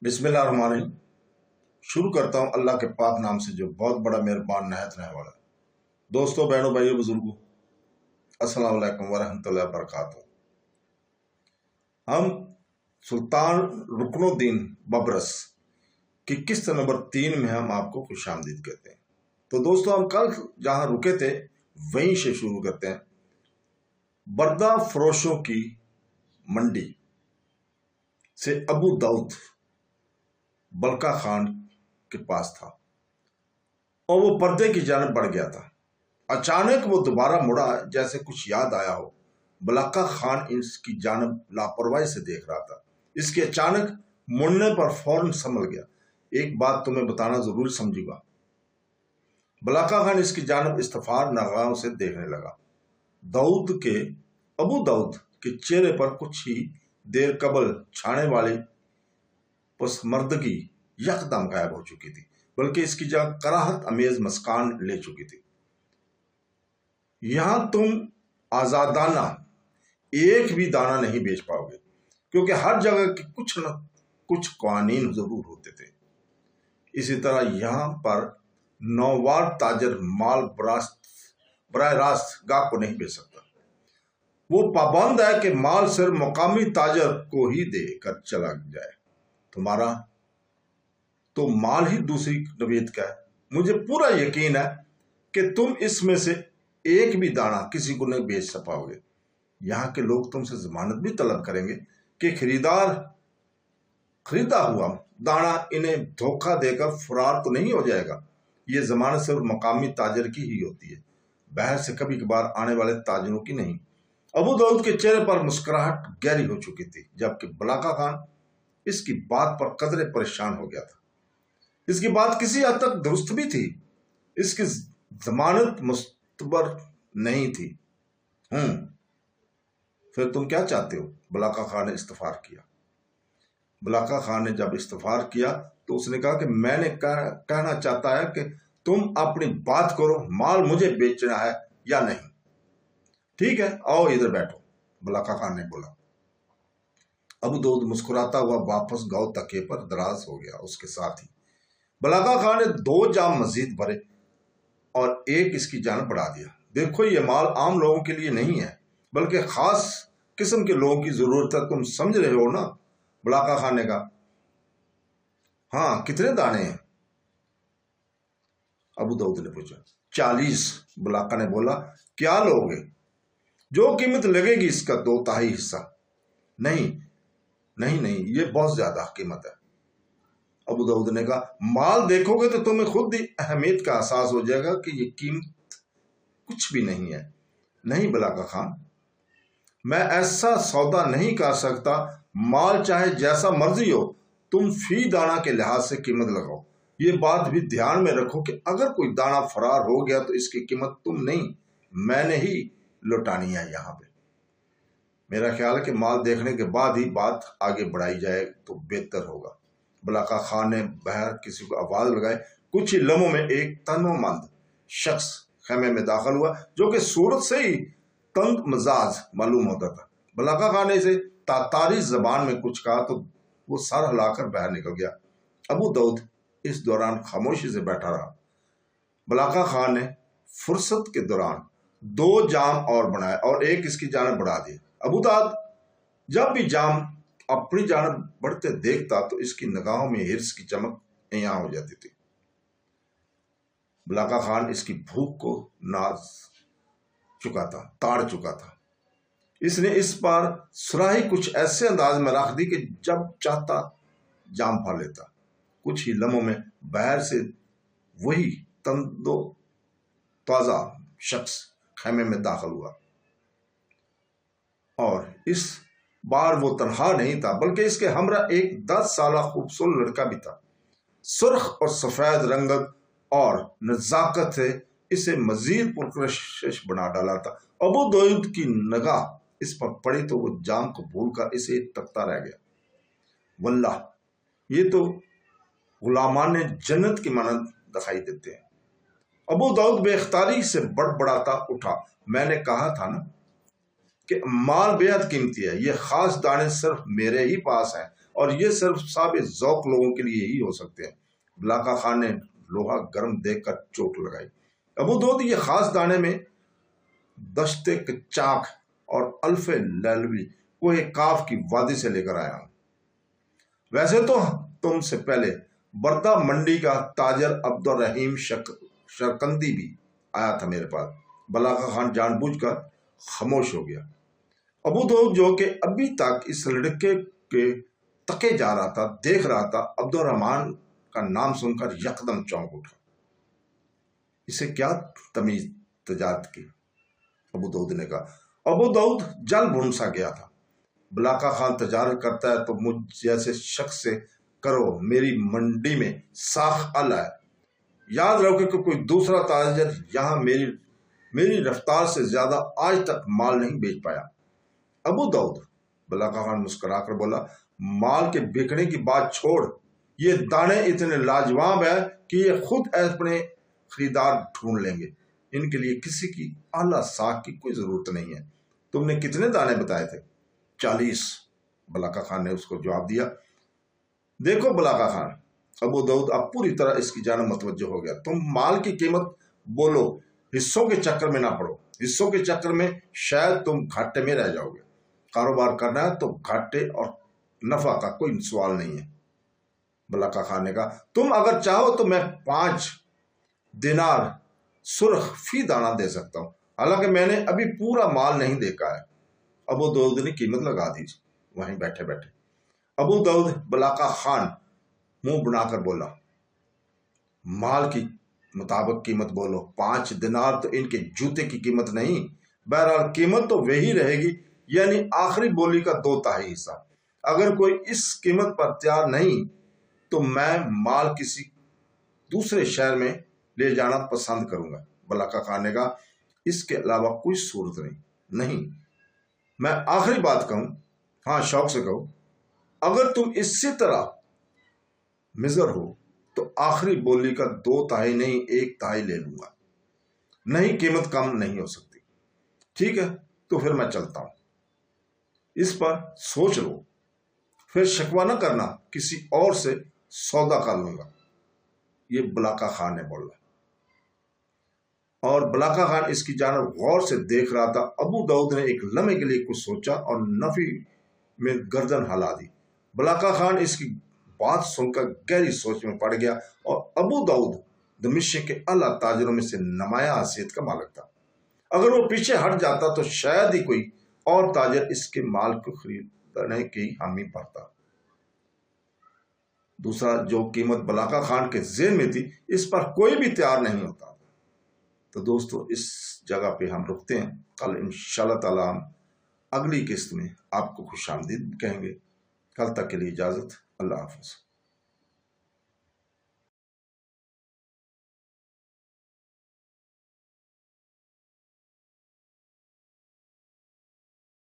بسم اللہ الرحمن الرحیم۔ شروع کرتا ہوں اللہ کے پاک نام سے جو بہت بڑا مہربان نہایت رہنے والا ہے۔ دوستوں، بہنوں، بھائیوں، بزرگوں، السلام علیکم ورحمۃ اللہ وبرکاتہ۔ ہم سلطان رکن الدین ببرس کی قسط نمبر 3 میں ہم آپ کو خوش آمدید کہتے ہیں۔ تو دوستوں، ہم کل جہاں رکے تھے وہیں سے شروع کرتے ہیں۔ بردہ فروشوں کی منڈی سے ابو داؤد بلقا خان کے پاس تھا اور وہ پردے کی جانب بڑھ گیا تھا۔ اچانک وہ دوبارہ مڑا جیسے کچھ یاد آیا ہو۔ بلقا خان اس کی جانب لاپرواہی سے دیکھ رہا تھا۔ اس کے اچانک مڑنے پر فوراً سنبھل گیا۔ ایک بات تمہیں بتانا ضرور سمجھوں گا۔ بلقا خان اس کی جانب استفار نگاہوں سے دیکھنے لگا۔ ابو داؤد کے چہرے پر کچھ ہی دیر قبل چھانے والی پسمردگی یکدم غائب ہو چکی تھی، بلکہ اس کی جگہ کراہت امیز مسکان لے چکی تھی۔ یہاں تم آزادانہ ایک بھی دانہ نہیں بیچ پاؤ گے، کیونکہ ہر جگہ کے کچھ نہ کچھ قوانین ضرور ہوتے تھے۔ اسی طرح یہاں پر نووار تاجر مال براہ راست گاہک کو نہیں بیچ سکتا۔ وہ پابند ہے کہ مال صرف مقامی تاجر کو ہی دے کر چلا جائے۔ تمہارا تو مال ہی دوسری نوعیت کا ہے۔ مجھے پورا یقین ہے کہ تم اس میں سے ایک بھی دانہ کسی کو نہیں بیچ پاؤ گے۔ یہاں کے لوگ تم سے ضمانت بھی طلب کریں گے کہ خریدا ہوا دانہ انہیں دھوکہ دے کر فرار تو نہیں ہو جائے گا۔ یہ ضمانت صرف مقامی تاجر کی ہی ہوتی ہے، باہر سے کبھی کبھار آنے والے تاجروں کی نہیں۔ ابو داؤد کے چہرے پر مسکراہٹ گہری ہو چکی تھی، جبکہ بلقا خان اس کی بات پر قدرے پریشان ہو گیا تھا۔ اس کی بات کسی حد تک درست بھی تھی۔ اس کی ضمانت مستبر نہیں تھی۔ پھر تم کیا چاہتے ہو؟ بلقا خان نے استفسار کیا۔ بلقا خان نے جب استفسار کیا تو اس نے کہا کہ میں نے کہنا چاہتا ہے کہ تم اپنی بات کرو، مال مجھے بیچنا ہے یا نہیں؟ ٹھیک ہے، آؤ ادھر بیٹھو، بلقا خان نے بولا۔ ابو داؤد مسکراتا ہوا واپس گاؤں تکیے پر دراز ہو گیا۔ اس کے ساتھ ہی بلقا خان نے 2 جام مزید بھرے اور ایک اس کی جانب بڑھا دیا۔ دیکھو، یہ مال عام لوگوں کے لیے نہیں ہے، بلکہ خاص قسم کے لوگوں کی ضرورت ہے۔ تم سمجھ رہے ہو نا؟ بلقا خان نے کہا۔ ہاں، کتنے دانے ہیں؟ ابو داؤد نے پوچھا۔ 40، بلقا نے بولا۔ کیا لوگے؟ جو قیمت لگے گی اس کا 2/3 حصہ۔ نہیں، یہ بہت زیادہ قیمت ہے۔ ابو داؤد نے کہا، مال دیکھو گے تو تمہیں خود ہی اہمیت کا احساس ہو جائے گا کہ یہ قیمت کچھ بھی نہیں ہے۔ نہیں بلقا خان، میں ایسا سودا نہیں کر سکتا۔ مال چاہے جیسا مرضی ہو، تم فی دانہ کے لحاظ سے قیمت لگاؤ۔ یہ بات بھی دھیان میں رکھو کہ اگر کوئی دانہ فرار ہو گیا تو اس کی قیمت تم نہیں، میں نے ہی لوٹانی ہے۔ یہاں پہ میرا خیال ہے کہ مال دیکھنے کے بعد ہی بات آگے بڑھائی جائے تو بہتر ہوگا۔ بلقا خان نے بہر کسی کو آواز لگائی۔ کچھ ہی لمحوں میں ایک تنومند شخص خیمے میں داخل ہوا، جو کہ صورت سے ہی تند مزاج معلوم ہوتا تھا۔ بلقا خان نے اسے تاتاری زبان میں کچھ کہا تو وہ سر ہلا کر باہر نکل گیا۔ ابو داؤد اس دوران خاموشی سے بیٹھا رہا۔ بلقا خان نے فرصت کے دوران 2 جام اور بنائے اور ایک اس کی جانب بڑھا دیا۔ ابو داؤد جب بھی جام اپنی جانب بڑھتے دیکھتا تو اس کی نگاہوں میں ہرس کی چمک عیاں ہو جاتی تھی۔ بلقا خان اس کی بھوک کو تاڑ چکا تھا۔ اس نے اس بار سراہی کچھ ایسے انداز میں رکھ دی کہ جب چاہتا جام پا لیتا۔ کچھ ہی لمحوں میں باہر سے وہی تازہ شخص خیمے میں داخل ہوا، اور اس بار وہ تنہا نہیں تھا، بلکہ اس کے ہمراہ ایک 10 سالہ خوبصورت لڑکا بھی تھا۔ سرخ اور سفید رنگت اور نزاکت سے اسے مزید پرکشش بنا ڈالا تھا۔ ابو داؤد کی نگاہ اس پر پڑی تو وہ جام کو بھول کر اسے تکتا رہ گیا۔ واللہ، یہ تو غلامان جنت کی مانند دکھائی دیتے ہیں۔ ابو داؤد بے اختیاری سے بڑبڑاتا اٹھا۔ میں نے کہا تھا نا کہ مال بے حد قیمتی ہے۔ یہ خاص دانے صرف میرے ہی پاس ہیں اور یہ صرف صاحب ذوق لوگوں کے لیے ہی ہو سکتے ہیں۔ بلاکا خان نے لوہا گرم دیکھ کر چوٹ لگائی۔ ابو داؤد یہ خاص دانے میں دشت چاک اور الف لیلوی کوہ کاف کی وادی سے لے کر آیا ہوں۔ ویسے تو تم سے پہلے بردہ منڈی کا تاجر عبد الرحیم شرکندی بھی آیا تھا میرے پاس۔ بلاکا خان جان بوجھ کر خاموش ہو گیا۔ ابو داؤد جو کہ ابھی تک اس لڑکے کے تکے جا رہا تھا، دیکھ رہا تھا، عبد الرحمان کا نام سن کر یکدم چونک اٹھا۔ اسے کیا تمیز تجارت کی؟ ابو داؤد نے کہا۔ ابو داؤد جل بھن سا گیا تھا۔ بلاکا خان تجارت کرتا ہے تو مجھ جیسے شخص سے کرو، میری منڈی میں ساخ ال ہے۔ یاد رکھو کہ کوئی دوسرا تاجر یہاں میری رفتار سے زیادہ آج تک مال نہیں بیچ پایا۔ ابو داؤد، بلاکا خان مسکرا کر بولا، مال کے بکنے کی بات چھوڑ، یہ دانے اتنے لاجواب ہیں کہ یہ خود اپنے خریدار ڈھونڈ لیں گے۔ ان کے لیے کسی کی اعلیٰ ساکھ کی کوئی ضرورت نہیں ہے۔ تم نے کتنے دانے بتائے تھے؟ 40۔ بلاکا خان نے اس کو جواب دیا۔ دیکھو بلاکا خان، ابو داؤد اب پوری طرح اس کی جانب متوجہ ہو گیا، تم مال کی قیمت بولو، حصوں کے چکر میں نہ پڑو۔ حصوں کے چکر میں شاید تم گھاٹے میں رہ جاؤ گے۔ کاروبار کرنا ہے تو گھاٹے اور نفع کا کوئی سوال نہیں ہے۔ بلاکا خان نے کہا، تم اگر چاہو تو میں 5 دینار سرخ فی دانہ دے سکتا ہوں، حالانکہ میں نے ابھی پورا مال نہیں دیکھا ہے۔ ابو داؤد نے قیمت لگا دی وہیں بیٹھے بیٹھے۔ ابو داؤد بلاکا خان منہ بنا کر بولا، مال کی مطابق قیمت بولو، 5 دینار تو ان کے جوتے کی قیمت نہیں۔ بہرحال قیمت تو وہی رہے گی، یعنی آخری بولی کا 2/3 حصہ۔ اگر کوئی اس قیمت پر تیار نہیں تو میں مال کسی دوسرے شہر میں لے جانا پسند کروں گا۔ بلاکا خان نے کہا، اس کے علاوہ کوئی صورت نہیں۔ میں آخری بات کہوں؟ ہاں، شوق سے کہو۔ اگر تم اسی طرح مضر ہو تو آخری بولی کا 2/3 نہیں، 1/3 لے لوں گا۔ نہیں، قیمت کم نہیں ہو سکتی۔ ٹھیک ہے، تو پھر میں چلتا ہوں۔ اس پر سوچ لو، پھر شکوہ نہ کرنا، کسی اور سے سودا کر لوں گا۔ یہ بلاکا خان نے بولا، اور بلاکا خان اس کی جانب غور سے دیکھ رہا تھا۔ ابو داؤد نے ایک لمحے کے لیے کچھ سوچا اور نفی میں گردن ہلا دی۔ بلاکا خان اس کی بات سن کر گہری سوچ میں پڑ گیا، اور ابو داؤد دمشق کے اعلیٰ تاجروں میں سے نمایاں حیثیت کا مالک تھا۔ اگر وہ پیچھے ہٹ جاتا تو شاید ہی کوئی اور تاجر اس کے مال کو خریدنے کی حامی بھرتا۔ دوسرا، جو قیمت بلاکا خان کے ذہن میں تھی، اس پر کوئی بھی تیار نہیں ہوتا۔ تو دوستو، اس جگہ پہ ہم رکتے ہیں۔ کل انشاءاللہ تعالی ہم اگلی قسط میں آپ کو خوش آمدید کہیں گے۔ کل تک کے لیے اجازت، اللہ حافظ۔